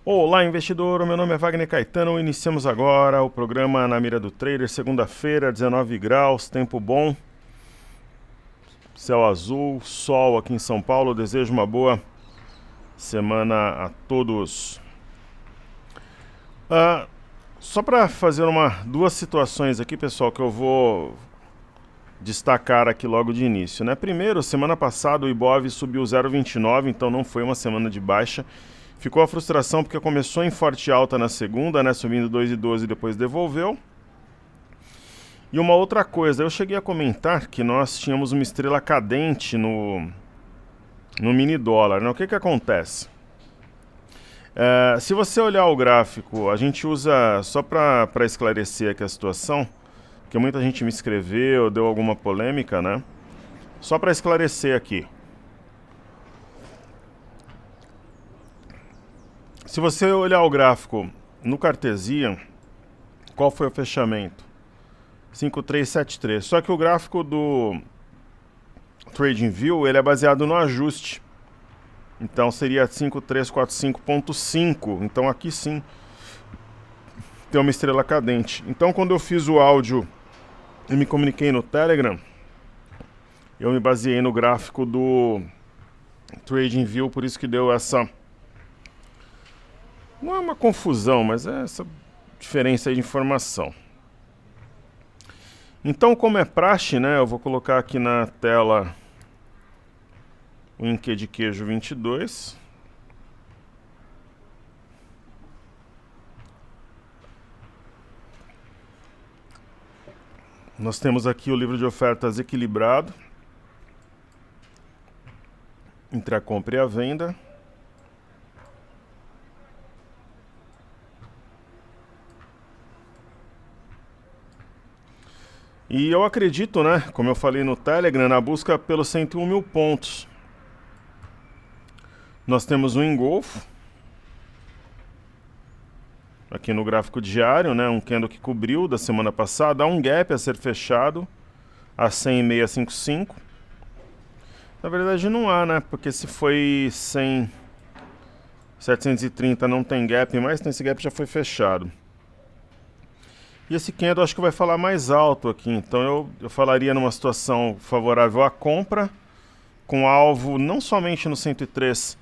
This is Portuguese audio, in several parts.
Olá, investidor. Meu nome é Wagner Caetano. Iniciamos agora o programa Na Mira do Trader, segunda-feira, 19 graus, tempo bom, céu azul, sol aqui em São Paulo. Desejo uma boa semana a todos. Só para fazer duas situações aqui, pessoal, que eu vou destacar aqui logo de início, né? Primeiro, semana passada o Ibov subiu 0,29, então não foi uma semana de baixa. Ficou a frustração porque começou em forte alta na segunda, né? Subindo 2,12 e depois devolveu. E uma outra coisa, eu cheguei a comentar que nós tínhamos uma estrela cadente no mini dólar, né? O que acontece? Se você olhar o gráfico, a gente usa, só para esclarecer aqui a situação, porque muita gente me escreveu, deu alguma polêmica, né? Só para esclarecer aqui. Se você olhar o gráfico no Cartesian, qual foi o fechamento? 5373. Só que o gráfico do TradingView ele é baseado no ajuste. Então seria 5345.5. Então aqui sim tem uma estrela cadente. Então quando eu fiz o áudio e me comuniquei no Telegram, eu me baseei no gráfico do TradingView, por isso que deu essa... Não é uma confusão, mas é essa diferença aí de informação. Então, como é praxe, né, eu vou colocar aqui na tela o Inque de queijo 22. Nós temos aqui o livro de ofertas equilibrado entre a compra e a venda. E eu acredito, né, como eu falei no Telegram, na busca pelos 101 mil pontos. Nós temos um engolfo aqui no gráfico diário, né, um candle que cobriu da semana passada, há um gap a ser fechado a 100,655. Na verdade não há, né, porque se foi 100,730 não tem gap mais, então esse gap já foi fechado. E esse candle acho que vai falar mais alto aqui, então eu falaria numa situação favorável à compra, com alvo não somente no 103,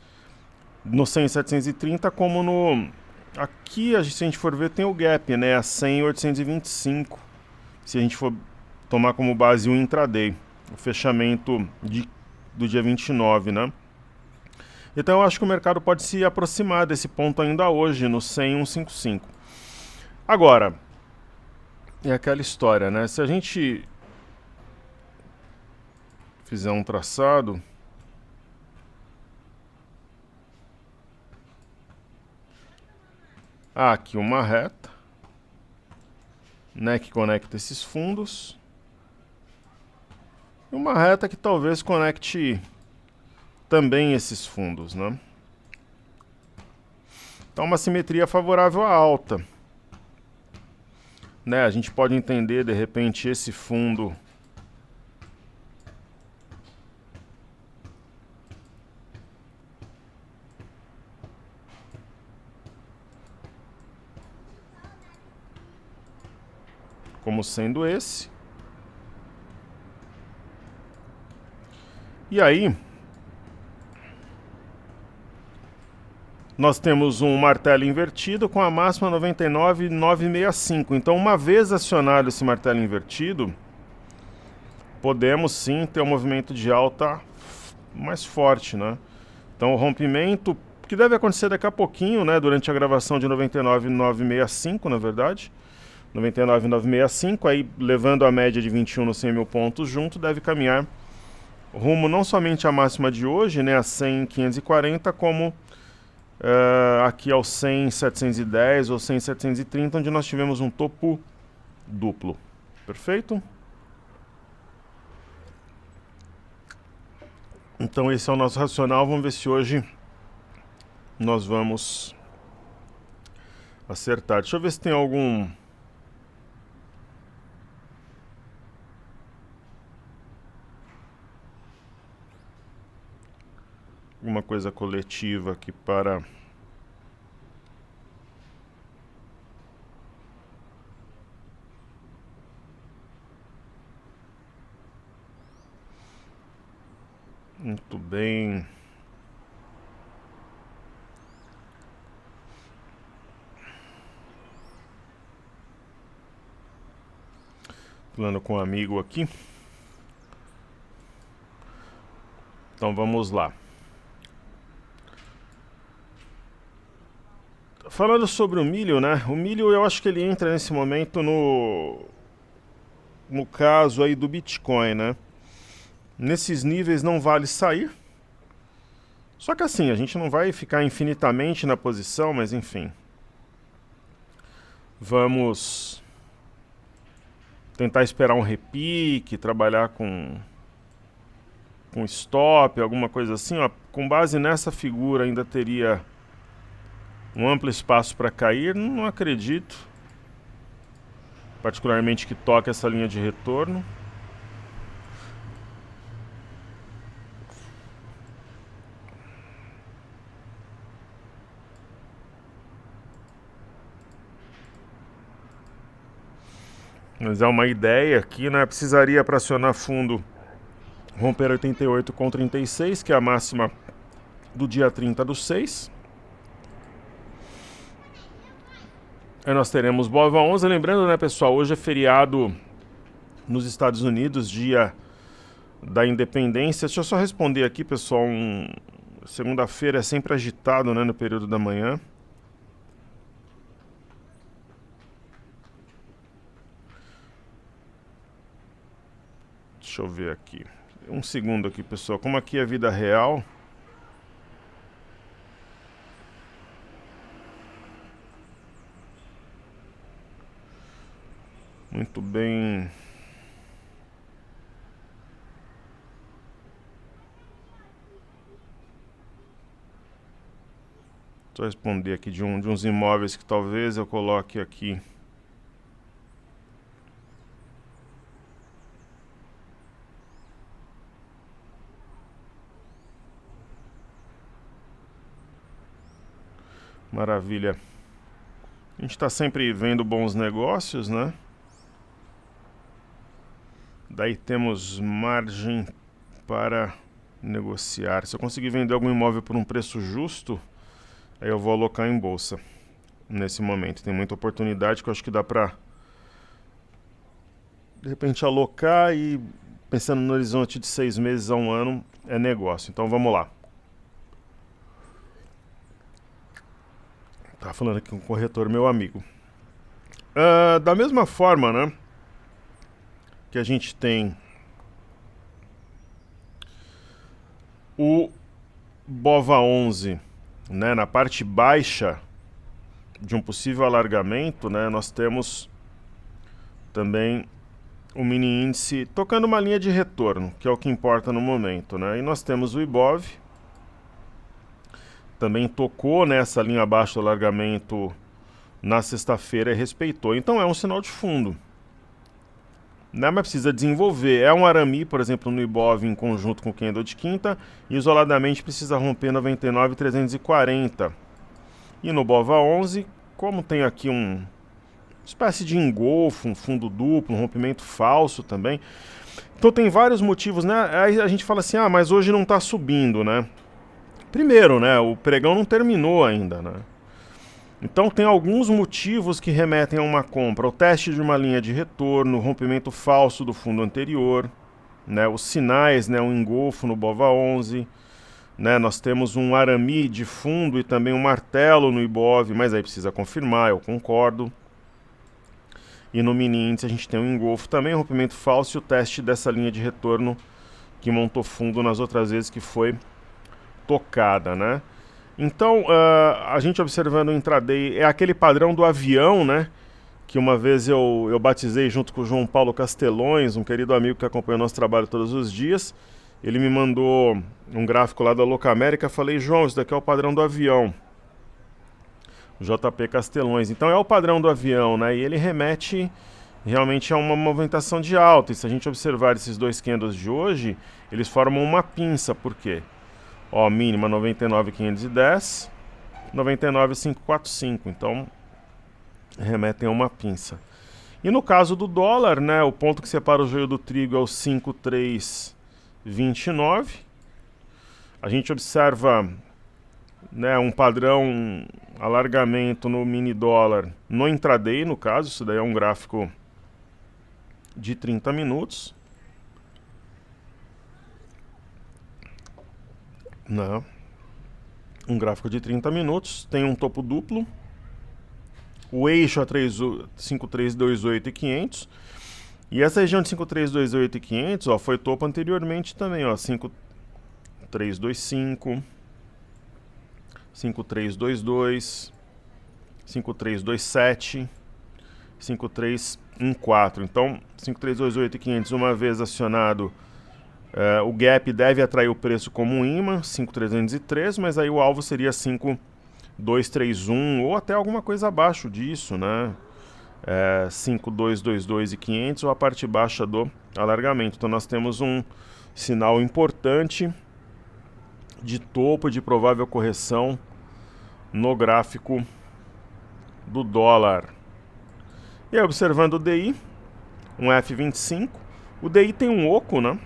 no 100,730, como no... Aqui, se a gente for ver, tem o gap, né, a 100,825, se a gente for tomar como base o intraday, o fechamento do dia 29, né. Então eu acho que o mercado pode se aproximar desse ponto ainda hoje, no 100,155. Agora... É aquela história, né? Se a gente fizer um traçado, há aqui uma reta, né, que conecta esses fundos, e uma reta que talvez conecte também esses fundos, né? Então uma simetria favorável à alta, né? A gente pode entender de repente esse fundo como sendo esse. E aí nós temos um martelo invertido com a máxima 99,965. Então, uma vez acionado esse martelo invertido, podemos sim ter um movimento de alta mais forte, né? Então, o rompimento, que deve acontecer daqui a pouquinho, né? Durante a gravação de 99,965, na verdade. 99,965, aí levando a média de 21 nos 100 mil pontos junto, deve caminhar rumo não somente à máxima de hoje, né? A 100,540, como... aqui ao 100,710 ou 100,730, onde nós tivemos um topo duplo. Perfeito? Então esse é o nosso racional. Vamos ver se hoje nós vamos acertar. Deixa eu ver se tem alguma coisa coletiva aqui para Muito bem. Falando com um amigo aqui. Então vamos lá. Falando sobre o milho, né? O milho eu acho que ele entra nesse momento no caso aí do Bitcoin, né? Nesses níveis não vale sair. Só que assim, a gente não vai ficar infinitamente na posição, mas enfim. Vamos tentar esperar um repique, trabalhar com stop, alguma coisa assim. Ó. Com base nessa figura ainda teria um amplo espaço para cair. Não acredito, particularmente que toque essa linha de retorno. Mas é uma ideia aqui, né? Precisaria para acionar fundo romper 88 com 36, que é a máxima do dia 30/6. Aí nós teremos BOVA11. Lembrando, né, pessoal, hoje é feriado nos Estados Unidos, dia da independência. Deixa eu só responder aqui, pessoal. Segunda-feira é sempre agitado, né, no período da manhã. Deixa eu ver aqui. Um segundo aqui, pessoal. Como aqui é vida real... Muito bem. Só responder aqui de uns imóveis que talvez eu coloque aqui. Maravilha. A gente está sempre vendo bons negócios, né? Daí temos margem para negociar. Se eu conseguir vender algum imóvel por um preço justo, aí eu vou alocar em bolsa. Nesse momento tem muita oportunidade que eu acho que dá para de repente alocar e pensando no horizonte de 6 meses a 1 ano é negócio. Então vamos lá. Tá falando aqui com o corretor, meu amigo. Da mesma forma, né, que a gente tem o BOVA11, né, na parte baixa de um possível alargamento, né, nós temos também o mini índice tocando uma linha de retorno, que é o que importa no momento, né? E nós temos o IBOV, também tocou nessa linha abaixo do alargamento na sexta-feira e respeitou. Então é um sinal de fundo, né? Mas precisa desenvolver. É um arame, por exemplo, no IBOV em conjunto com o candle de quinta, e isoladamente precisa romper 99,340. E no BOVA11, como tem aqui uma espécie de engolfo, um fundo duplo, um rompimento falso também. Então tem vários motivos, né? Aí a gente fala assim, mas hoje não está subindo, né? Primeiro, né, o pregão não terminou ainda, né? Então tem alguns motivos que remetem a uma compra. O teste de uma linha de retorno, o rompimento falso do fundo anterior, né, os sinais, né, um engolfo no BOVA11, né, nós temos um arame de fundo e também um martelo no IBOV, mas aí precisa confirmar, eu concordo. E no mini índice a gente tem um engolfo também, um rompimento falso e o teste dessa linha de retorno que montou fundo nas outras vezes que foi tocada, né? Então, a gente observando o intraday, é aquele padrão do avião, né? Que uma vez eu batizei junto com o João Paulo Castelões, um querido amigo que acompanha o nosso trabalho todos os dias. Ele me mandou um gráfico lá da Locamérica, falei, João, isso daqui é o padrão do avião. O JP Castelões. Então é o padrão do avião, né? E ele remete realmente a uma movimentação de alta. E se a gente observar esses dois candles de hoje, eles formam uma pinça, por quê? Ó, mínima 99.510, 99.545, então remetem a uma pinça. E no caso do dólar, né, o ponto que separa o joio do trigo é o 5.329, A gente observa, né, um padrão alargamento no mini dólar no intraday, no caso, isso daí é um gráfico de 30 minutos. Não. Um gráfico de 30 minutos, tem um topo duplo, o eixo a 5328 e 500, e essa região de 5328 e 500, ó, foi topo anteriormente também, ó, 5325, 5322, 5327, 5314. Então, 5328 e 500, uma vez acionado, o gap deve atrair o preço como um imã, 5.303, mas aí o alvo seria 5.231 ou até alguma coisa abaixo disso, né? 5.222 e 500 ou a parte baixa do alargamento. Então nós temos um sinal importante de topo de provável correção no gráfico do dólar. E aí, observando o DI, um F25, o DI tem um oco, né?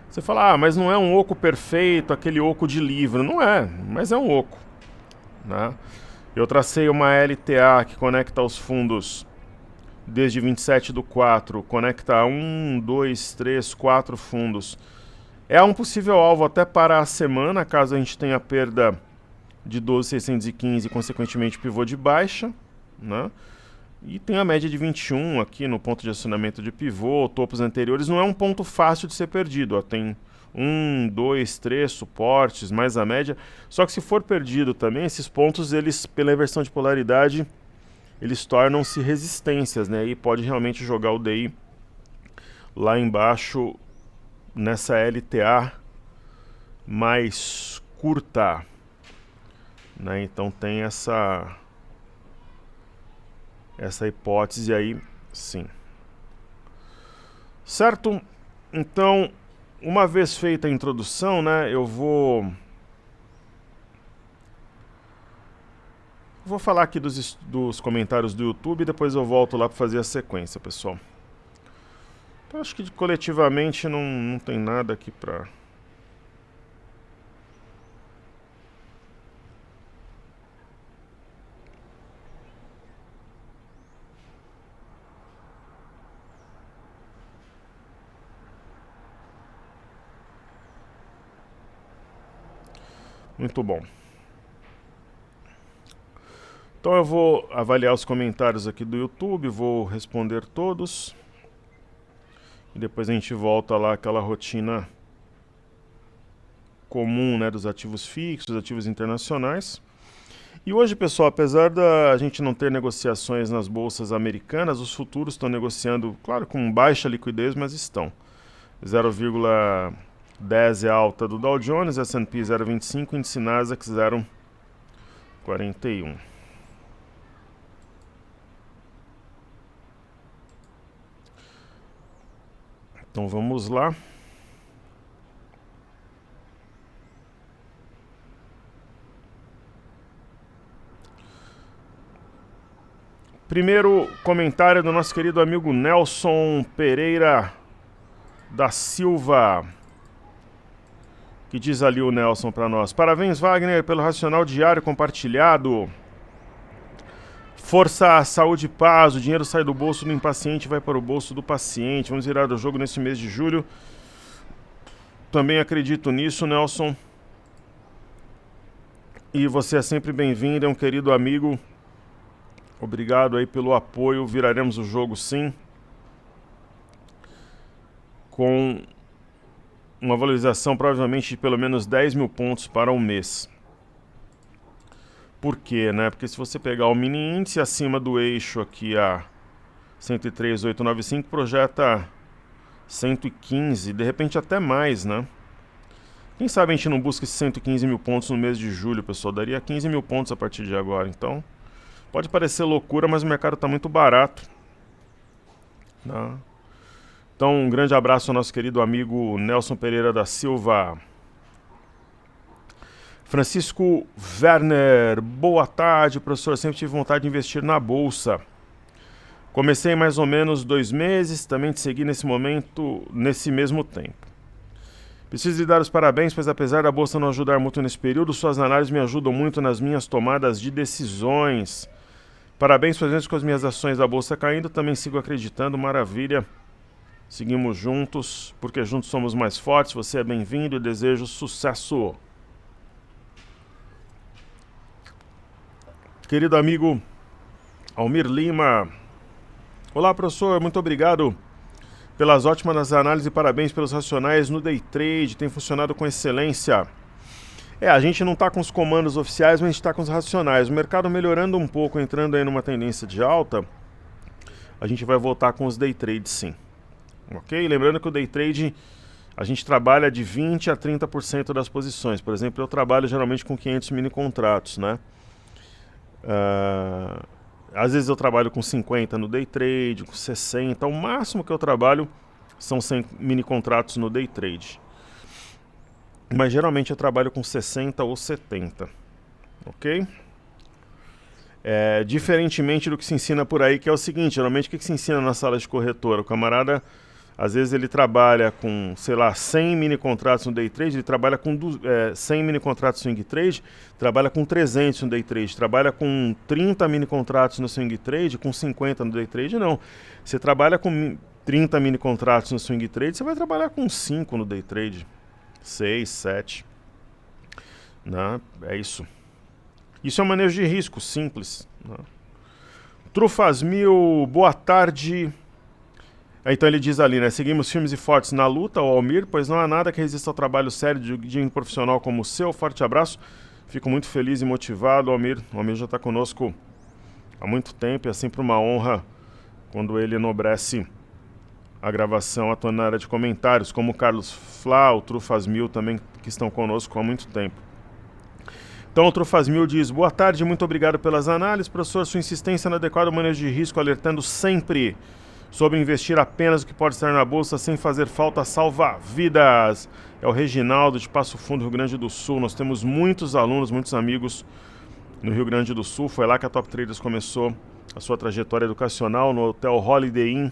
Você fala, mas não é um oco perfeito, aquele oco de livro. Não é, mas é um oco, né? Eu tracei uma LTA que conecta os fundos desde 27/4, conecta 1, 2, 3, 4 fundos. É um possível alvo até para a semana, caso a gente tenha perda de 12.615 e consequentemente pivô de baixa, né? E tem a média de 21 aqui no ponto de acionamento de pivô, topos anteriores. Não é um ponto fácil de ser perdido, ó. Tem 1, 2, 3 suportes, mais a média. Só que se for perdido também, esses pontos, eles, pela inversão de polaridade, eles tornam-se resistências, né? E pode realmente jogar o DI lá embaixo nessa LTA mais curta, né? Então tem essa hipótese aí, sim. Certo? Então, uma vez feita a introdução, né, eu vou falar aqui dos comentários do YouTube e depois eu volto lá para fazer a sequência, pessoal. Então, acho que coletivamente não tem nada aqui para... Muito bom. Então eu vou avaliar os comentários aqui do YouTube, vou responder todos. E depois a gente volta lá àquela rotina comum, né, dos ativos fixos, ativos internacionais. E hoje, pessoal, apesar da gente não ter negociações nas bolsas americanas, os futuros estão negociando, claro, com baixa liquidez, mas estão. 0,10 é alta do Dow Jones, S&P 0,25, índice Nasdaq 0,41. Então vamos lá. Primeiro comentário do nosso querido amigo Nelson Pereira da Silva, que diz ali o Nelson para nós: parabéns, Wagner, pelo racional diário compartilhado. Força, saúde e paz, o dinheiro sai do bolso do impaciente e vai para o bolso do paciente. Vamos virar o jogo nesse mês de julho. Também acredito nisso, Nelson. E você é sempre bem-vindo, é um querido amigo. Obrigado aí pelo apoio, viraremos o jogo sim. Com uma valorização provavelmente de pelo menos 10 mil pontos para um mês. Por quê, né? Porque se você pegar o mini índice acima do eixo aqui a 103.895, projeta 115, de repente até mais, né? Quem sabe a gente não busca esses 115 mil pontos no mês de julho, pessoal? Daria 15 mil pontos a partir de agora. Então, pode parecer loucura, mas o mercado está muito barato, né? Então, um grande abraço ao nosso querido amigo Nelson Pereira da Silva. Francisco Werner, boa tarde, professor. Sempre tive vontade de investir na bolsa. Comecei mais ou menos 2 meses, também te segui nesse momento, nesse mesmo tempo. Preciso lhe dar os parabéns, pois apesar da bolsa não ajudar muito nesse período, suas análises me ajudam muito nas minhas tomadas de decisões. Parabéns, presentes com as minhas ações da bolsa caindo, também sigo acreditando, maravilha. Seguimos juntos, porque juntos somos mais fortes. Você é bem-vindo e desejo sucesso. Querido amigo Almir Lima. Olá, professor, muito obrigado pelas ótimas análises e parabéns pelos racionais no day trade, tem funcionado com excelência. A gente não está com os comandos oficiais, mas a gente está com os racionais. O mercado melhorando um pouco, entrando aí numa tendência de alta, a gente vai voltar com os day trades sim. Ok? Lembrando que o day trade, a gente trabalha de 20% a 30% das posições. Por exemplo, eu trabalho geralmente com 500 mini contratos, né? Às vezes eu trabalho com 50 no day trade, com 60. O máximo que eu trabalho são 100 mini contratos no day trade. Mas geralmente eu trabalho com 60 ou 70. Ok? Diferentemente do que se ensina por aí, que é o seguinte, geralmente o que se ensina na sala de corretora? O camarada, às vezes ele trabalha com, sei lá, 100 mini contratos no day trade, ele trabalha com 100 mini contratos no swing trade, trabalha com 300 no day trade, trabalha com 30 mini contratos no swing trade, com 50 no day trade, não. Você trabalha com 30 mini contratos no swing trade, você vai trabalhar com 5 no day trade, 6, 7. Né? É isso. Isso é um manejo de risco simples. Né? Trufasmil, boa tarde. Então ele diz ali, né? Seguimos firmes e fortes na luta, o Almir, pois não há nada que resista ao trabalho sério de um profissional como o seu. Forte abraço. Fico muito feliz e motivado, Almir. O Almir já está conosco há muito tempo e é sempre uma honra quando ele enobrece a gravação atuando na área de comentários, como o Carlos Flá, o Trufasmil também, que estão conosco há muito tempo. Então o Trufasmil diz, boa tarde, muito obrigado pelas análises. Professor, sua insistência no adequado manejo de risco, alertando sempre sobre investir apenas o que pode estar na bolsa sem fazer falta, salva vidas. É o Reginaldo de Passo Fundo, Rio Grande do Sul. Nós temos muitos alunos, muitos amigos no Rio Grande do Sul. Foi lá que a Top Traders começou a sua trajetória educacional, no Hotel Holiday Inn,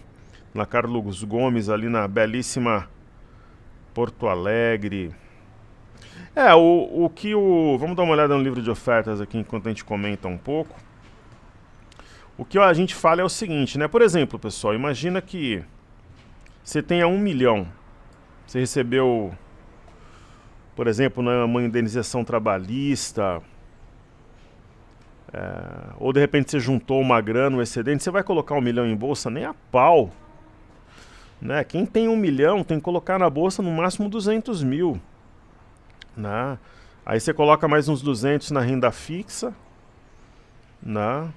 na Carlos Gomes, ali na belíssima Porto Alegre. Vamos dar uma olhada no livro de ofertas aqui enquanto a gente comenta um pouco. O que a gente fala é o seguinte, né? Por exemplo, pessoal, imagina que você tenha 1 milhão. Você recebeu, por exemplo, uma indenização trabalhista, ou de repente você juntou uma grana, um excedente, você vai colocar 1 milhão em bolsa? Nem a pau. Né? Quem tem 1 milhão tem que colocar na bolsa no máximo 200 mil. Né? Aí você coloca mais uns 200 na renda fixa. Né?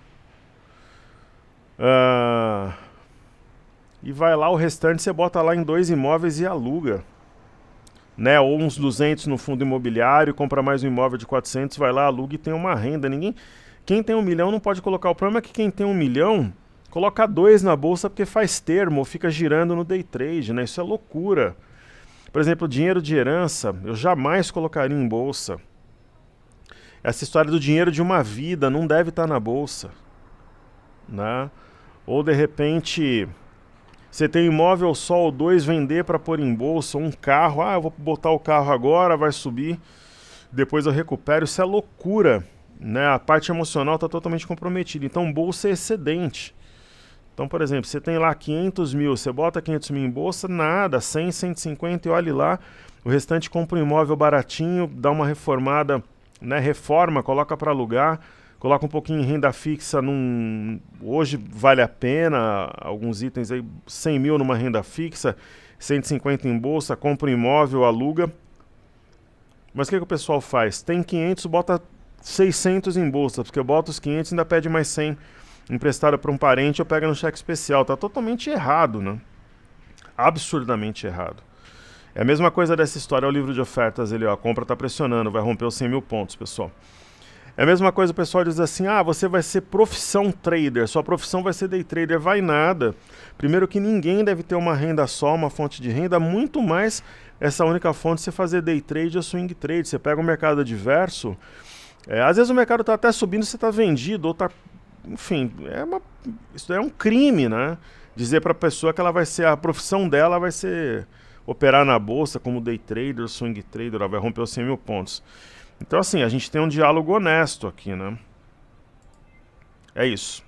E vai lá, o restante você bota lá em 2 imóveis e aluga. Né? Ou uns 200 no fundo imobiliário, compra mais um imóvel de 400, vai lá, aluga e tem uma renda. Quem tem 1 milhão não pode colocar. O problema é que quem tem 1 milhão... coloca 2 na bolsa porque faz termo ou fica girando no day trade, né? Isso é loucura. Por exemplo, dinheiro de herança, eu jamais colocaria em bolsa. Essa história do dinheiro de uma vida não deve estar na bolsa. Né? Ou de repente, você tem um imóvel só ou 2, vender para pôr em bolsa, um carro, eu vou botar o carro agora, vai subir, depois eu recupero. Isso é loucura. Né? A parte emocional está totalmente comprometida. Então, bolsa é excedente. Então, por exemplo, você tem lá 500 mil, você bota 500 mil em bolsa, nada, 100, 150 e olhe lá, o restante compra um imóvel baratinho, dá uma reformada, né, reforma, coloca para alugar, coloca um pouquinho em renda fixa, hoje vale a pena, alguns itens aí, 100 mil numa renda fixa, 150 em bolsa, compra um imóvel, aluga. Mas o que o pessoal faz? Tem 500, bota 600 em bolsa, porque bota os 500 e ainda pede mais 100 emprestada para um parente ou pega no cheque especial. Tá totalmente errado, né? Absurdamente errado. É a mesma coisa dessa história, é o livro de ofertas, a compra tá pressionando, vai romper os 100 mil pontos, pessoal. É a mesma coisa, o pessoal diz assim, você vai ser profissão trader, sua profissão vai ser day trader. Vai nada. Primeiro que ninguém deve ter uma renda só, uma fonte de renda, muito mais essa única fonte você fazer day trade ou swing trade. Você pega um mercado diverso, às vezes o mercado tá até subindo, você tá vendido, ou tá... Enfim, isso é um crime, né? Dizer para a pessoa que ela vai ser, a profissão dela vai ser operar na bolsa como day trader, swing trader, vai romper os 100 mil pontos. Então assim, a gente tem um diálogo honesto aqui, né? É isso.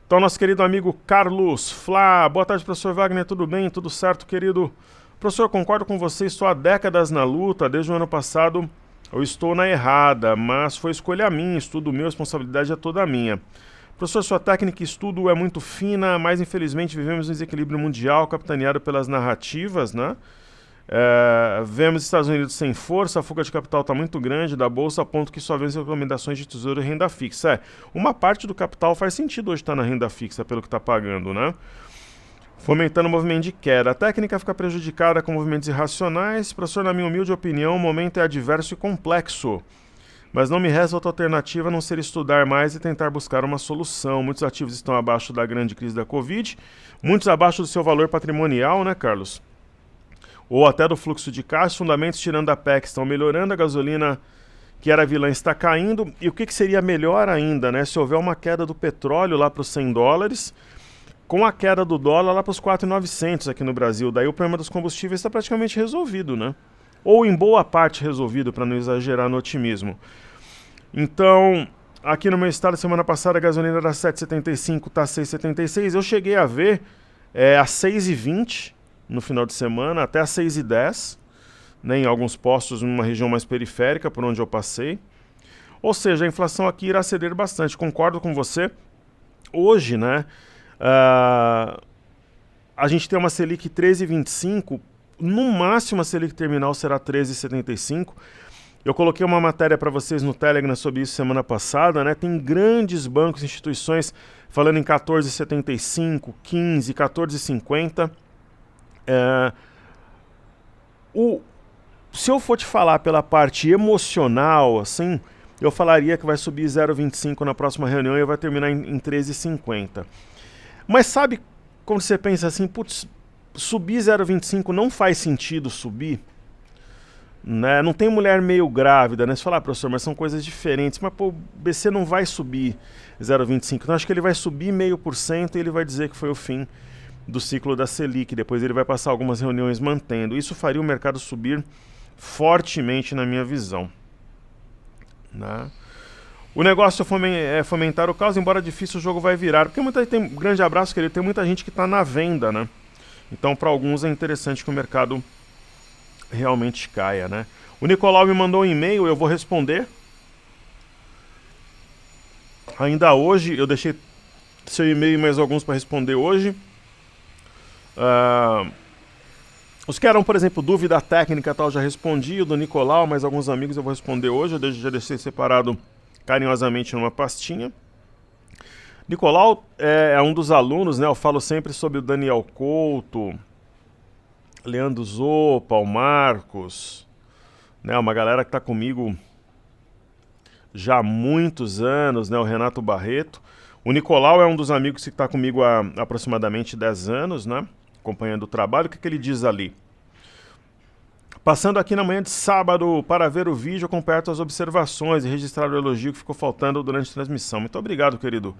Então, nosso querido amigo Carlos Flá, boa tarde, professor Wagner, tudo bem? Tudo certo, querido? Professor, concordo com você, estou há décadas na luta, desde o ano passado eu estou na errada, mas foi escolha minha, estudo meu, responsabilidade é toda minha. Professor, sua técnica e estudo é muito fina, mas infelizmente vivemos um desequilíbrio mundial capitaneado pelas narrativas, né? Vemos Estados Unidos sem força, a fuga de capital está muito grande da bolsa, a ponto que só vemos recomendações de tesouro e renda fixa. Uma parte do capital faz sentido hoje estar na renda fixa pelo que está pagando, né? Fomentando o movimento de queda. A técnica fica prejudicada com movimentos irracionais. Professor, na minha humilde opinião, o momento é adverso e complexo. Mas não me resta outra alternativa a não ser estudar mais e tentar buscar uma solução. Muitos ativos estão abaixo da grande crise da Covid, muitos abaixo do seu valor patrimonial, né, Carlos? Ou até do fluxo de caixa. Fundamentos tirando a PEC estão melhorando, a gasolina, que era vilã, está caindo. E o que seria melhor ainda, né? Se houver uma queda do petróleo lá para os $100, com a queda do dólar lá para os 4.900 aqui no Brasil. Daí o problema dos combustíveis está praticamente resolvido, né? Ou em boa parte resolvido, para não exagerar no otimismo. Então, aqui no meu estado, semana passada, a gasolina era 7,75, está 6,76. Eu cheguei a ver a 6,20 no final de semana, até a 6,10, né, em alguns postos, numa região mais periférica, por onde eu passei. Ou seja, a inflação aqui irá ceder bastante. Concordo com você. Hoje, né, a gente tem uma Selic 13,25, no máximo a Selic terminal será 13,75. Eu coloquei uma matéria para vocês no Telegram sobre isso semana passada, né? Tem grandes bancos, instituições falando em 14,75, 15, 14,50. Se eu for te falar pela parte emocional, assim, eu falaria que vai subir 0,25 na próxima reunião e vai terminar em 13,50. Mas sabe quando você pensa assim, putz, subir 0,25 não faz sentido subir? Né? Não tem mulher meio grávida, né? Você fala, professor, mas são coisas diferentes. Mas pô, o BC não vai subir 0,25. Então acho que ele vai subir 0,5% e ele vai dizer que foi o fim do ciclo da Selic. Depois ele vai passar algumas reuniões mantendo. Isso faria o mercado subir fortemente na minha visão. Né? O negócio é fomentar o caos, embora difícil o jogo vai virar. Porque tem um grande abraço, querido. Tem muita gente que está na venda, né? Então para alguns é interessante que o mercado realmente caia, né? O Nicolau me mandou um e-mail, eu vou responder. Ainda hoje, eu deixei seu e-mail e mais alguns para responder hoje. Os que eram, por exemplo, dúvida técnica tal, já respondi. O do Nicolau, mais alguns amigos eu vou responder hoje. Eu já deixei separado carinhosamente numa pastinha. Nicolau é um dos alunos, né? Eu falo sempre sobre o Daniel Couto, Leandro Zopa, o Marcos, né, uma galera que está comigo já há muitos anos, né, o Renato Barreto. O Nicolau é um dos amigos que está comigo há aproximadamente 10 anos, né, acompanhando o trabalho. O que ele diz ali? Passando aqui na manhã de sábado para ver o vídeo, acompanhar as observações e registrar o elogio que ficou faltando durante a transmissão. Muito obrigado, querido.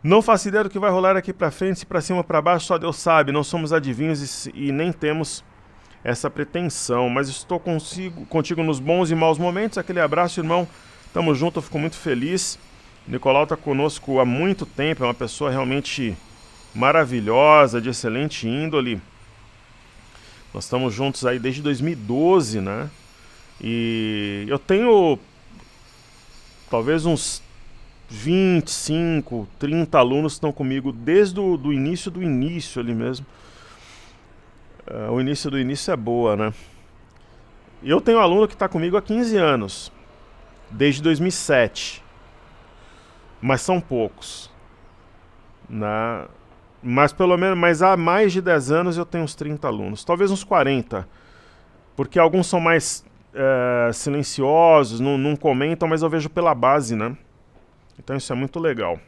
Não faço ideia do que vai rolar aqui pra frente, se pra cima ou pra baixo, só Deus sabe. Não somos adivinhos e nem temos essa pretensão. Mas estou contigo nos bons e maus momentos. Aquele abraço, irmão. Tamo junto, eu fico muito feliz. O Nicolau tá conosco há muito tempo. É uma pessoa realmente maravilhosa, de excelente índole. Nós estamos juntos aí desde 2012, né? E eu tenho talvez uns 25, 30 alunos estão comigo desde o início do início ali mesmo. O início do início é boa, né? Eu tenho um aluno que está comigo há 15 anos, desde 2007. Mas são poucos. Né? Mas pelo menos, mas há mais de 10 anos eu tenho uns 30 alunos, talvez uns 40. Porque alguns são mais silenciosos, não comentam, mas eu vejo pela base, né? Então isso é muito legal.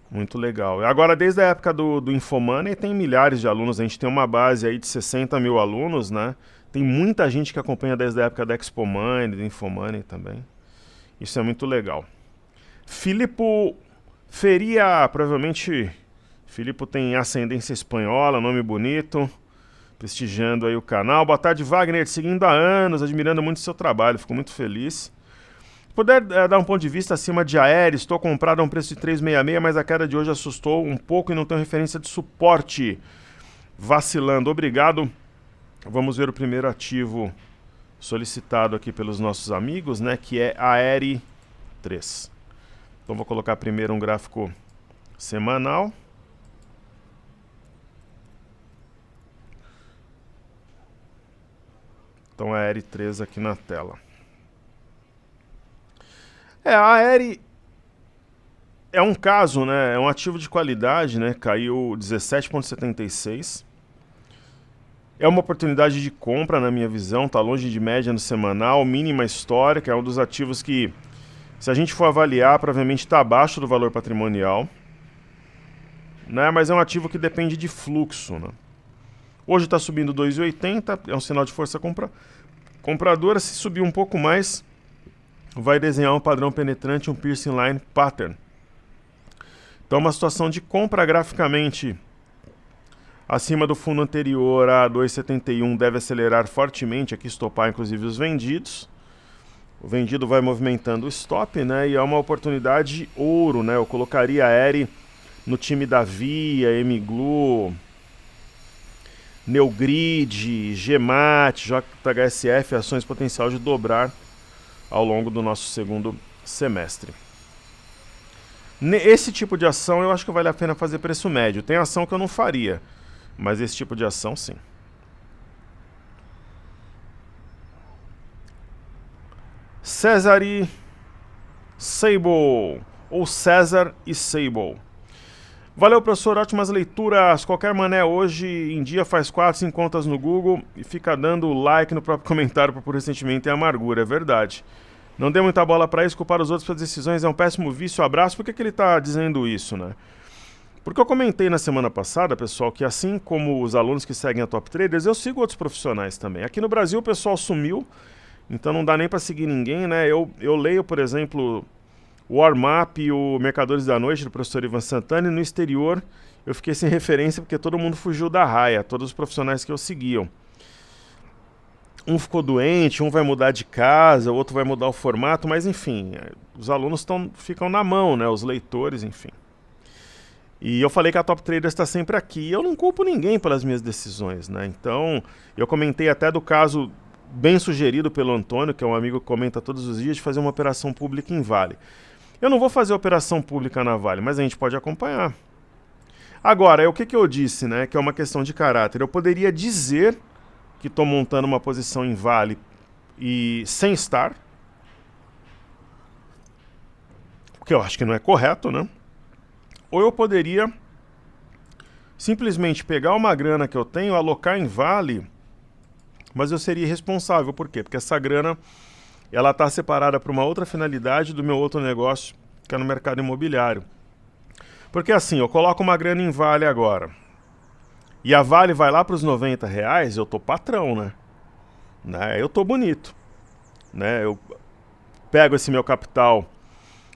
Muito legal. Agora, desde a época do Infomoney, tem milhares de alunos. A gente tem uma base aí de 60 mil alunos, né? Tem muita gente que acompanha desde a época da Expo Money, do Infomoney também. Isso é muito legal. Filipe Feria, provavelmente Filipe tem ascendência espanhola, nome bonito, prestigiando aí o canal. Boa tarde, Wagner, seguindo há anos, admirando muito o seu trabalho, fico muito feliz. Se puder dar um ponto de vista acima de Aérea, estou comprado a um preço de 3,66, mas a queda de hoje assustou um pouco e não tenho referência de suporte. Vacilando, obrigado. Vamos ver o primeiro ativo solicitado aqui pelos nossos amigos, né, que é a Aérea 3. Então vou colocar primeiro um gráfico semanal. Então a Aérea 3 aqui na tela. A Aérea é um caso, né, é um ativo de qualidade, né, caiu 17,76. É uma oportunidade de compra, na minha visão, está longe de média no semanal, mínima histórica, é um dos ativos que, se a gente for avaliar, provavelmente está abaixo do valor patrimonial, né? Mas é um ativo que depende de fluxo, né? Hoje está subindo 2,80, é um sinal de força compradora. Se subir um pouco mais, vai desenhar um padrão penetrante, um piercing line pattern. Então, uma situação de compra graficamente acima do fundo anterior a 2,71 deve acelerar fortemente, aqui estopar inclusive os vendidos. O vendido vai movimentando o stop, né? E é uma oportunidade ouro, né? Eu colocaria a Aérea no time da Via, Emiglu, Neogrid, Gemat, JHSF, ações potencial de dobrar ao longo do nosso segundo semestre. Esse tipo de ação eu acho que vale a pena fazer preço médio. Tem ação que eu não faria, mas esse tipo de ação, sim. César e Sable, ou César e Sable. Valeu, professor, ótimas leituras. Qualquer mané hoje em dia faz 4, 5 contas no Google e fica dando like no próprio comentário por ressentimento e amargura, é verdade. Não dê muita bola para isso, culpar os outros pelas decisões é um péssimo vício, abraço. Por que ele está dizendo isso, né? Porque eu comentei na semana passada, pessoal, que assim como os alunos que seguem a Top Traders, eu sigo outros profissionais também. Aqui no Brasil o pessoal sumiu, então não dá nem para seguir ninguém, né? Eu leio, por exemplo, o Warm Up e o Mercadores da Noite do professor Ivan Santana, e no exterior eu fiquei sem referência porque todo mundo fugiu da raia, todos os profissionais que eu seguiam. Um ficou doente, um vai mudar de casa, o outro vai mudar o formato, mas enfim, os alunos ficam na mão, né? Os leitores, enfim. E eu falei que a Top Traders está sempre aqui. E eu não culpo ninguém pelas minhas decisões, né? Então, eu comentei até do caso bem sugerido pelo Antônio, que é um amigo que comenta todos os dias, de fazer uma operação pública em Vale. Eu não vou fazer operação pública na Vale, mas a gente pode acompanhar. Agora, o que eu disse, né? Que é uma questão de caráter. Eu poderia dizer que estou montando uma posição em Vale e sem estar, o que eu acho que não é correto, né? Ou eu poderia simplesmente pegar uma grana que eu tenho, alocar em Vale, mas eu seria irresponsável. Por quê? Porque essa grana ela está separada para uma outra finalidade do meu outro negócio, que é no mercado imobiliário. Porque assim, eu coloco uma grana em Vale agora, e a Vale vai lá para os R$90, eu tô patrão, né? Eu tô bonito, né? Eu pego esse meu capital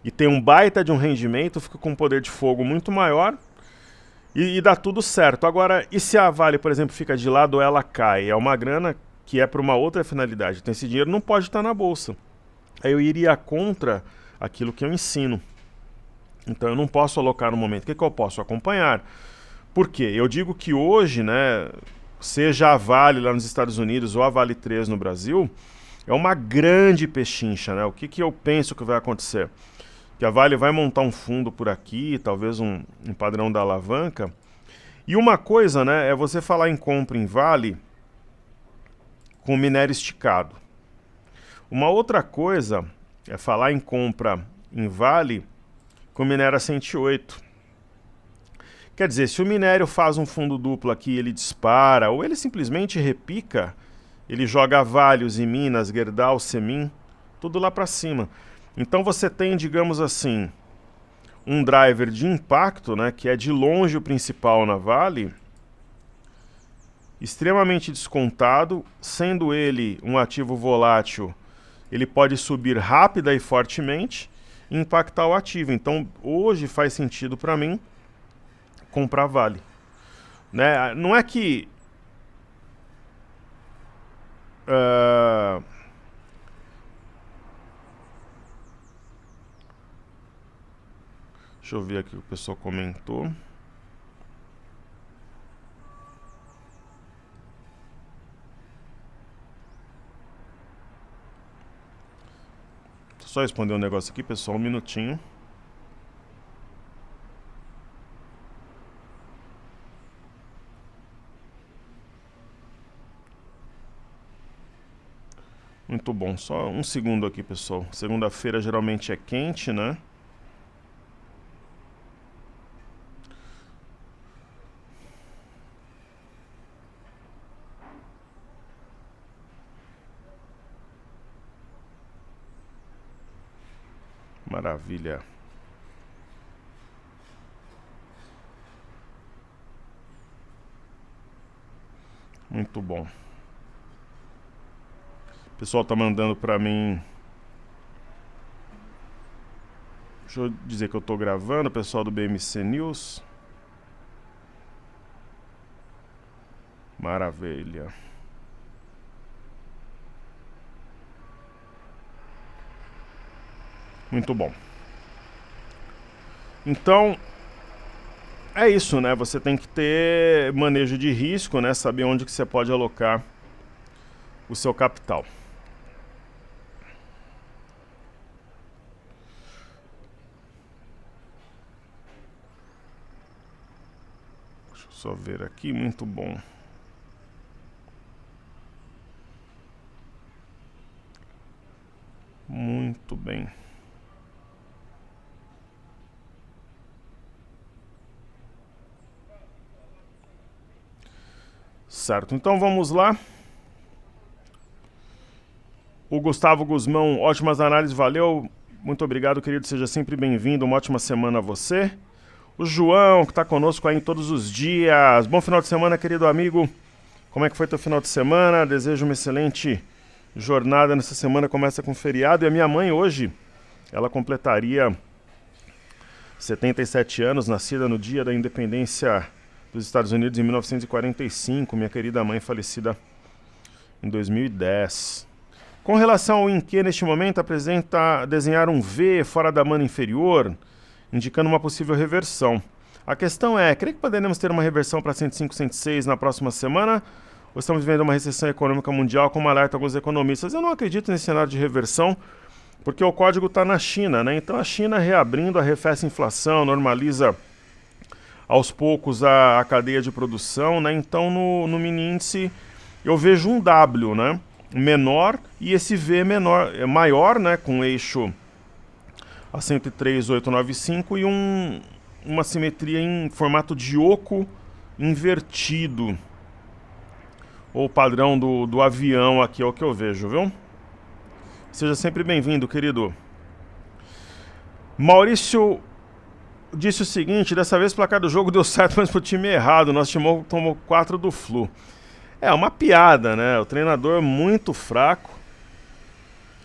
e tem um baita de um rendimento, fico com um poder de fogo muito maior e dá tudo certo. Agora, e se a Vale, por exemplo, fica de lado ou ela cai? É uma grana que é para uma outra finalidade. Então esse dinheiro não pode estar na bolsa. Aí eu iria contra aquilo que eu ensino. Então eu não posso alocar no momento. O que eu posso? Acompanhar. Por quê? Eu digo que hoje, né, seja a Vale lá nos Estados Unidos ou a Vale 3 no Brasil, é uma grande pechincha, né? O que eu penso que vai acontecer? Que a Vale vai montar um fundo por aqui, talvez um padrão da alavanca. E uma coisa, né, é você falar em compra em Vale com minério esticado. Uma outra coisa é falar em compra em Vale com minério a 108. Quer dizer, se o minério faz um fundo duplo aqui, ele dispara, ou ele simplesmente repica, ele joga Vale's e Minas, Gerdau, Semin, tudo lá para cima. Então você tem, digamos assim, um driver de impacto, né, que é de longe o principal na Vale, extremamente descontado, sendo ele um ativo volátil, ele pode subir rápida e fortemente e impactar o ativo. Então hoje faz sentido para mim comprar vale. Né? Não é que... deixa eu ver aqui o que o pessoal comentou. Só responder um negócio aqui, pessoal, um minutinho. Muito bom, só um segundo aqui, pessoal. Segunda-feira geralmente é quente, né? Maravilha. Muito bom. O pessoal tá mandando pra mim. Deixa eu dizer que eu tô gravando, pessoal do BMC News. Maravilha. Muito bom. Então, é isso, né? Você tem que ter manejo de risco, né? Saber onde que você pode alocar o seu capital. Deixa eu só ver aqui, muito bom. Muito bem. Certo, então vamos lá. O Gustavo Guzmão, ótimas análises, valeu. Muito obrigado, querido, seja sempre bem-vindo. Uma ótima semana a você. O João, que está conosco aí todos os dias. Bom final de semana, querido amigo. Como é que foi teu final de semana? Desejo uma excelente jornada nessa semana. Começa com feriado. E a minha mãe hoje, ela completaria 77 anos, nascida no dia da independência dos Estados Unidos em 1945. Minha querida mãe falecida em 2010. Com relação ao INQ, neste momento apresenta desenhar um V fora da mana inferior, indicando uma possível reversão. A questão é, creio que poderemos ter uma reversão para 105, 106 na próxima semana? Ou estamos vivendo uma recessão econômica mundial, como alerta alguns economistas? Eu não acredito nesse cenário de reversão, porque o código está na China, né? Então a China reabrindo, arrefece a inflação, normaliza aos poucos a cadeia de produção, né? Então no mini índice eu vejo um W, né? Menor, e esse V maior, né? Com eixo a 103,895 e uma simetria em formato de oco invertido. Ou padrão do avião aqui é o que eu vejo, viu? Seja sempre bem-vindo, querido. Maurício disse o seguinte, dessa vez o placar do jogo deu certo, mas pro time errado. Nosso time tomou 4 do Flu. É uma piada, né? O treinador é muito fraco.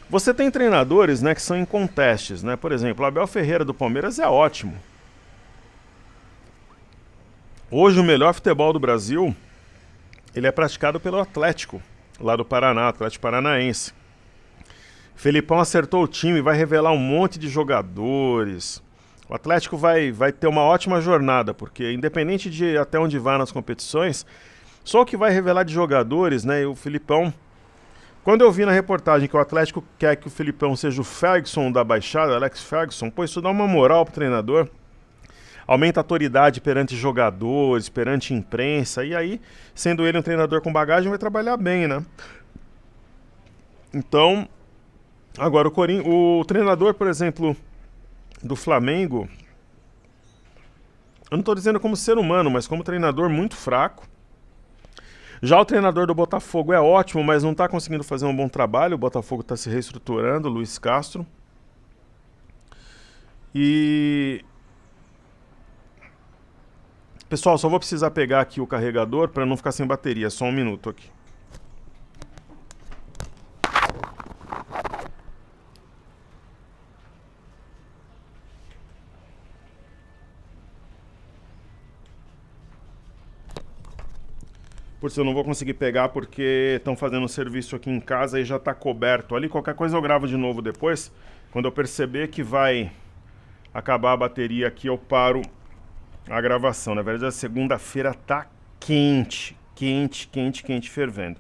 Você tem treinadores, né, que são incontestes, né? Por exemplo, o Abel Ferreira do Palmeiras é ótimo. Hoje o melhor futebol do Brasil, ele é praticado pelo Atlético, lá do Paraná, Atlético Paranaense. Felipão acertou o time, vai revelar um monte de jogadores. O Atlético vai ter uma ótima jornada, porque independente de até onde vá nas competições, só o que vai revelar de jogadores, né? E o Felipão... Quando eu vi na reportagem que o Atlético quer que o Felipão seja o Ferguson da Baixada, Alex Ferguson, pô, isso dá uma moral pro treinador. Aumenta a autoridade perante jogadores, perante imprensa, e aí, sendo ele um treinador com bagagem, vai trabalhar bem, né? Então, agora o treinador, por exemplo, do Flamengo, eu não estou dizendo como ser humano, mas como treinador muito fraco. Já o treinador do Botafogo é ótimo, mas não está conseguindo fazer um bom trabalho. O Botafogo está se reestruturando, Luiz Castro. E... pessoal, só vou precisar pegar aqui o carregador para não ficar sem bateria. Só um minuto aqui. Putz, eu não vou conseguir pegar porque estão fazendo um serviço aqui em casa e já está coberto ali. Qualquer coisa eu gravo de novo depois. Quando eu perceber que vai acabar a bateria aqui, eu paro a gravação. Na verdade, a segunda-feira tá quente, fervendo.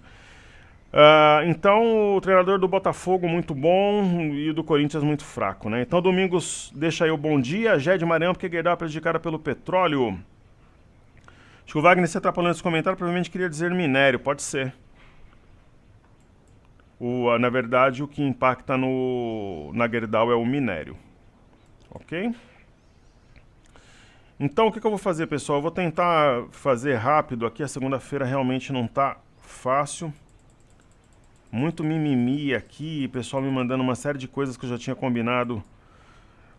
Então, o treinador do Botafogo muito bom e o do Corinthians muito fraco, né? Então, Domingos, deixa aí o bom dia. Gé de Maranhão, porque Guedal é prejudicada pelo petróleo. Acho que o Wagner se atrapalhando nesse comentário, provavelmente queria dizer minério, pode ser. Na verdade, o que impacta na Gerdau é o minério. Ok? Então, o que eu vou fazer, pessoal? Eu vou tentar fazer rápido aqui. A segunda-feira realmente não tá fácil. Muito mimimi aqui, pessoal me mandando uma série de coisas que eu já tinha combinado.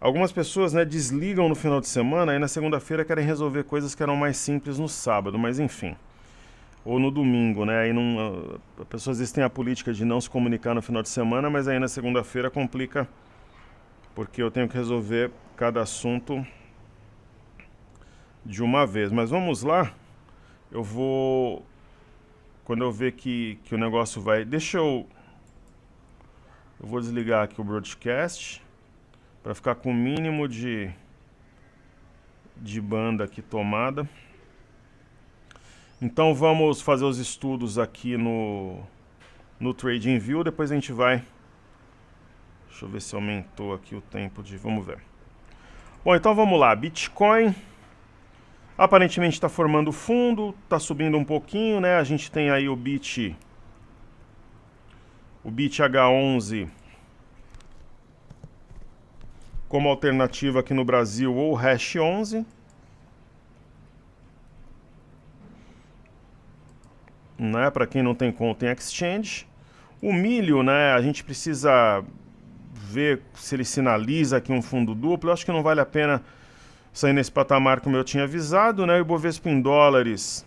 Algumas pessoas, né, desligam no final de semana e na segunda-feira querem resolver coisas que eram mais simples no sábado, mas enfim. Ou no domingo, né? Aí não, as pessoas às vezes têm a política de não se comunicar no final de semana, mas aí na segunda-feira complica, porque eu tenho que resolver cada assunto de uma vez. Mas vamos lá. Eu vou... Quando eu ver que o negócio vai... Eu vou desligar aqui o broadcast para ficar com o mínimo de banda aqui tomada. Então vamos fazer os estudos aqui no TradingView, depois a gente vai... Deixa eu ver se aumentou aqui o tempo de... Vamos ver. Bom, então vamos lá. Bitcoin aparentemente está formando fundo, está subindo um pouquinho, né? A gente tem aí o BIT H11 como alternativa aqui no Brasil, ou Hash 11. Né, para quem não tem conta em exchange. O milho, né, a gente precisa ver se ele sinaliza aqui um fundo duplo. Eu acho que não vale a pena sair nesse patamar como eu tinha avisado, né? O Ibovespa em dólares,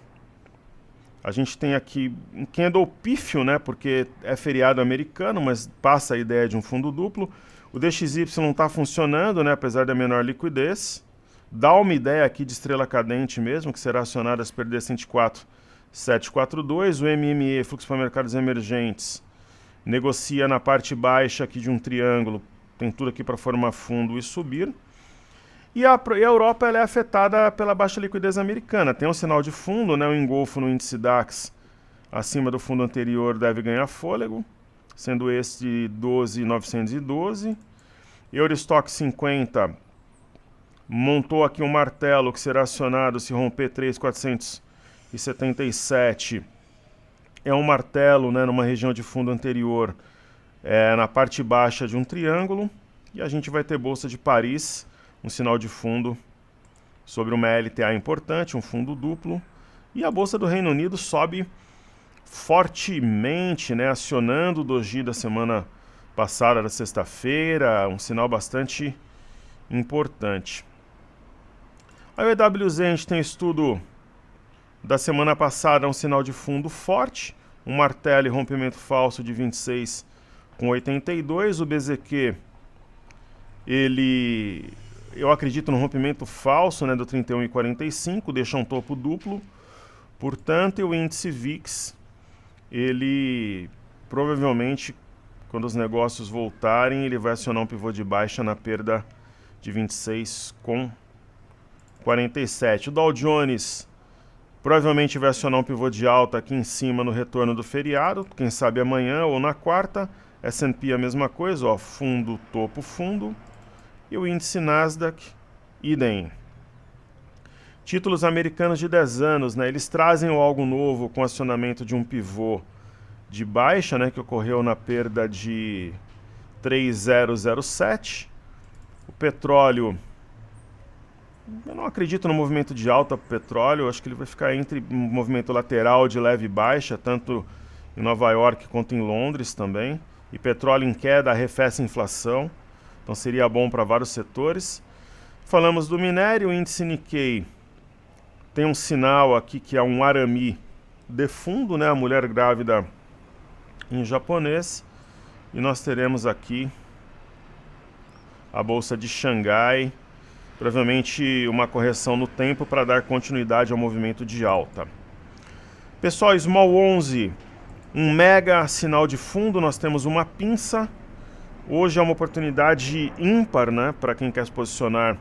a gente tem aqui um candle pífio, né, porque é feriado americano, mas passa a ideia de um fundo duplo. O DXY não está funcionando, né, apesar da menor liquidez. Dá uma ideia aqui de estrela cadente mesmo, que será acionada se perder 104,742. O MME, fluxo para mercados emergentes, negocia na parte baixa aqui de um triângulo. Tem tudo aqui para formar fundo e subir. E a Europa ela é afetada pela baixa liquidez americana. Tem um sinal de fundo, né, o engolfo no índice DAX acima do fundo anterior deve ganhar fôlego, sendo este 12.912. Eurostock 50 montou aqui um martelo que será acionado se romper 3.477. É um martelo, né, numa região de fundo anterior, na parte baixa de um triângulo. E a gente vai ter Bolsa de Paris, um sinal de fundo sobre uma LTA importante, um fundo duplo. E a Bolsa do Reino Unido sobe fortemente, né, acionando o doji da semana passada, da sexta-feira, um sinal bastante importante. A EWZ, a gente tem estudo da semana passada, um sinal de fundo forte, um martelo e rompimento falso de 26,82. O BZQ, eu acredito no rompimento falso, né, do 31,45, deixa um topo duplo. Portanto, o índice VIX, ele provavelmente, quando os negócios voltarem, ele vai acionar um pivô de baixa na perda de 26,47. O Dow Jones provavelmente vai acionar um pivô de alta aqui em cima no retorno do feriado, quem sabe amanhã ou na quarta. S&P a mesma coisa, ó, fundo, topo, fundo. E o índice Nasdaq, idem. Títulos americanos de 10 anos, né, eles trazem algo novo com acionamento de um pivô de baixa, né, que ocorreu na perda de 3,007. O petróleo, eu não acredito no movimento de alta para o petróleo, acho que ele vai ficar entre um movimento lateral de leve baixa, tanto em Nova York quanto em Londres também. E petróleo em queda arrefece a inflação, então seria bom para vários setores. Falamos do minério, o índice Nikkei tem um sinal aqui que é um arami de fundo, né, a mulher grávida em japonês. E nós teremos aqui a bolsa de Xangai, provavelmente uma correção no tempo para dar continuidade ao movimento de alta. Pessoal, Small 11, um mega sinal de fundo, nós temos uma pinça. Hoje é uma oportunidade ímpar, né, para quem quer se posicionar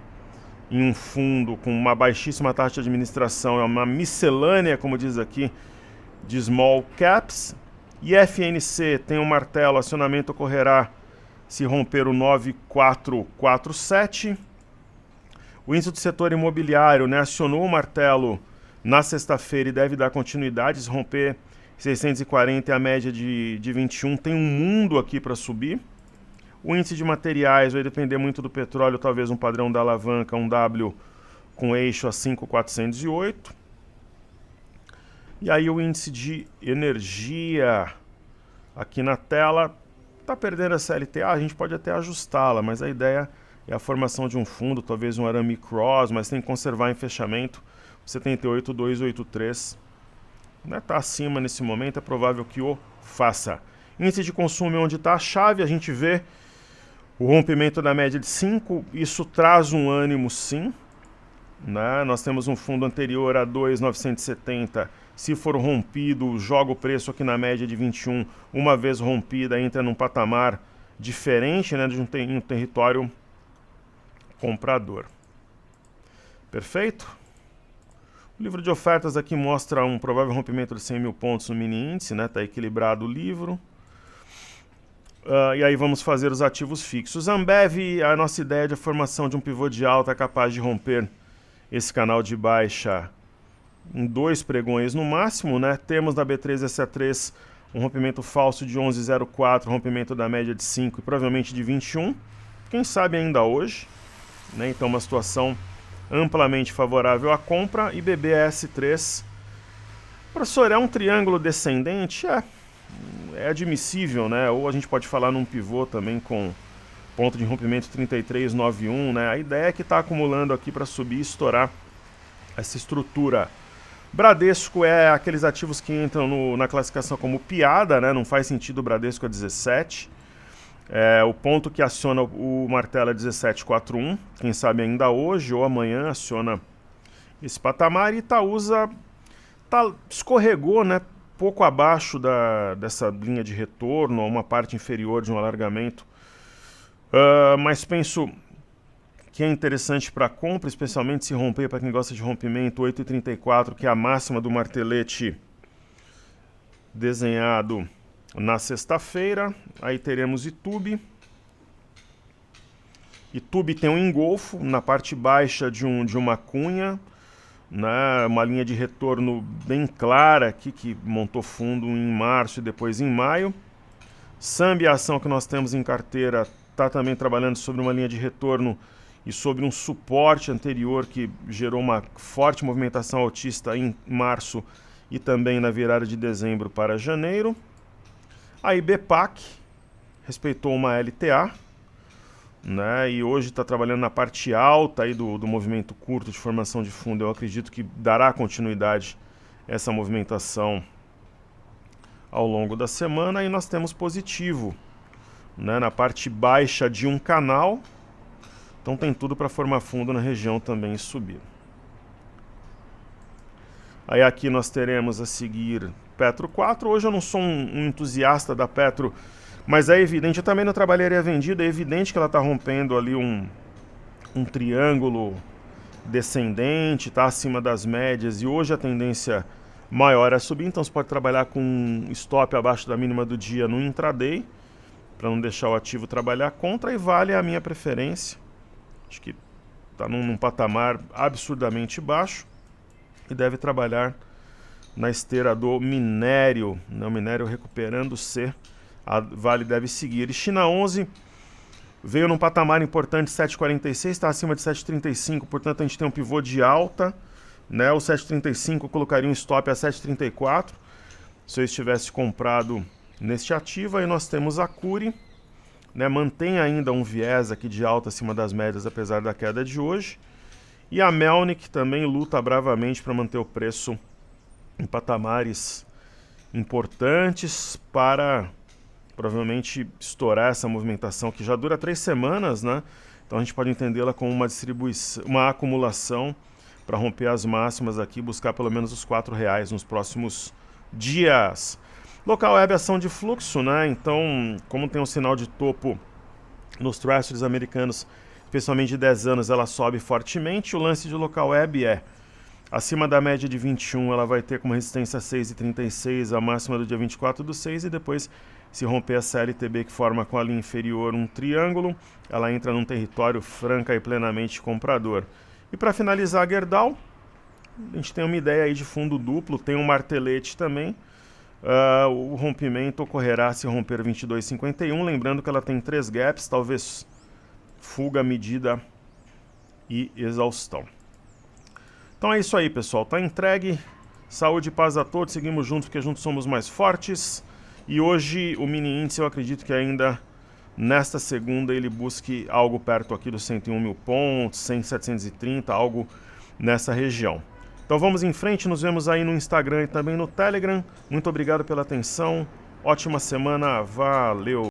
em um fundo com uma baixíssima taxa de administração, é uma miscelânea, como diz aqui, de small caps. E FNC tem um martelo, acionamento ocorrerá se romper o 9447. O índice do setor imobiliário, né, acionou o martelo na sexta-feira e deve dar continuidade, se romper 640 e a média de 21, tem um mundo aqui para subir. O índice de materiais vai depender muito do petróleo, talvez um padrão da alavanca, um W com eixo a 5.408. E aí o índice de energia aqui na tela está perdendo essa LTA, a gente pode até ajustá-la, mas a ideia é a formação de um fundo, talvez um arame cross, mas tem que conservar em fechamento 78,283. Está acima nesse momento, é provável que o faça. Índice de consumo é onde está a chave, a gente vê o rompimento da média de 5, isso traz um ânimo sim, né? Nós temos um fundo anterior a 2,970, se for rompido, joga o preço aqui na média de 21, uma vez rompida, entra num patamar diferente, né, de um território comprador. Perfeito? O livro de ofertas aqui mostra um provável rompimento de 100 mil pontos no mini índice, né? Está equilibrado o livro. E aí vamos fazer os ativos fixos. Ambev, a nossa ideia de formação de um pivô de alta é capaz de romper esse canal de baixa em 2 pregões no máximo, né? Temos na B3 SA3 um rompimento falso de 11,04, rompimento da média de 5 e provavelmente de 21. Quem sabe ainda hoje, né? Então uma situação amplamente favorável à compra. E BBS3, professor, é um triângulo descendente? É admissível, né? Ou a gente pode falar num pivô também com ponto de rompimento 33,91, né? A ideia é que está acumulando aqui para subir e estourar essa estrutura. Bradesco é aqueles ativos que entram na classificação como piada, né? Não faz sentido o Bradesco a 17. O ponto que aciona o martelo é 17,41. Quem sabe ainda hoje ou amanhã aciona esse patamar. E Itaúsa escorregou, né? Pouco abaixo dessa linha de retorno, uma parte inferior de um alargamento. Mas penso que é interessante para compra, especialmente se romper, para quem gosta de rompimento, 8,34, que é a máxima do martelete desenhado na sexta-feira. Aí teremos Itube. Itube tem um engolfo na parte baixa de uma cunha, né, uma linha de retorno bem clara aqui, que montou fundo em março e depois em maio. Sambi, a ação que nós temos em carteira, está também trabalhando sobre uma linha de retorno e sobre um suporte anterior que gerou uma forte movimentação altista em março e também na virada de dezembro para janeiro. A IBPAC respeitou uma LTA, né, e hoje está trabalhando na parte alta aí do movimento curto de formação de fundo. Eu acredito que dará continuidade essa movimentação ao longo da semana. E nós temos positivo, né, na parte baixa de um canal. Então tem tudo para formar fundo na região também e subir. Aí aqui nós teremos a seguir Petro 4. Hoje eu não sou um entusiasta da Petro, mas é evidente, eu também não trabalharia vendida, é evidente que ela está rompendo ali um triângulo descendente, está acima das médias, e hoje a tendência maior é subir, então você pode trabalhar com um stop abaixo da mínima do dia no intraday, para não deixar o ativo trabalhar contra, e Vale a minha preferência. Acho que está num patamar absurdamente baixo e deve trabalhar na esteira do minério, né? O minério recuperando-se, a Vale deve seguir. E China 11 veio num patamar importante, 7,46, está acima de 7,35, portanto a gente tem um pivô de alta, né? O 7,35 colocaria um stop a 7,34, se eu estivesse comprado neste ativo. Aí nós temos a Cury, né? Mantém ainda um viés aqui de alta acima das médias, apesar da queda de hoje. E a Melnick também luta bravamente para manter o preço em patamares importantes para provavelmente estourar essa movimentação que já dura 3 semanas, né? Então a gente pode entendê-la como uma distribuição, uma acumulação para romper as máximas aqui, buscar pelo menos os R$4 nos próximos dias. Local web ação de fluxo, né? Então, como tem um sinal de topo nos treasuries americanos, especialmente de 10 anos, ela sobe fortemente. O lance de local web é acima da média de 21, ela vai ter como resistência 6,36, a máxima do dia 24/6, e depois, se romper a CLTB que forma com a linha inferior um triângulo, ela entra num território franca e plenamente comprador. E para finalizar a Gerdau, a gente tem uma ideia aí de fundo duplo, tem um martelete também. O rompimento ocorrerá se romper 22,51, lembrando que ela tem 3 gaps, talvez fuga, medida e exaustão. Então é isso aí, pessoal. Tá entregue. Saúde e paz a todos. Seguimos juntos porque juntos somos mais fortes. E hoje o mini índice, eu acredito que ainda nesta segunda ele busque algo perto aqui dos 101 mil pontos, 100.730, algo nessa região. Então vamos em frente. Nos vemos aí no Instagram e também no Telegram. Muito obrigado pela atenção. Ótima semana. Valeu!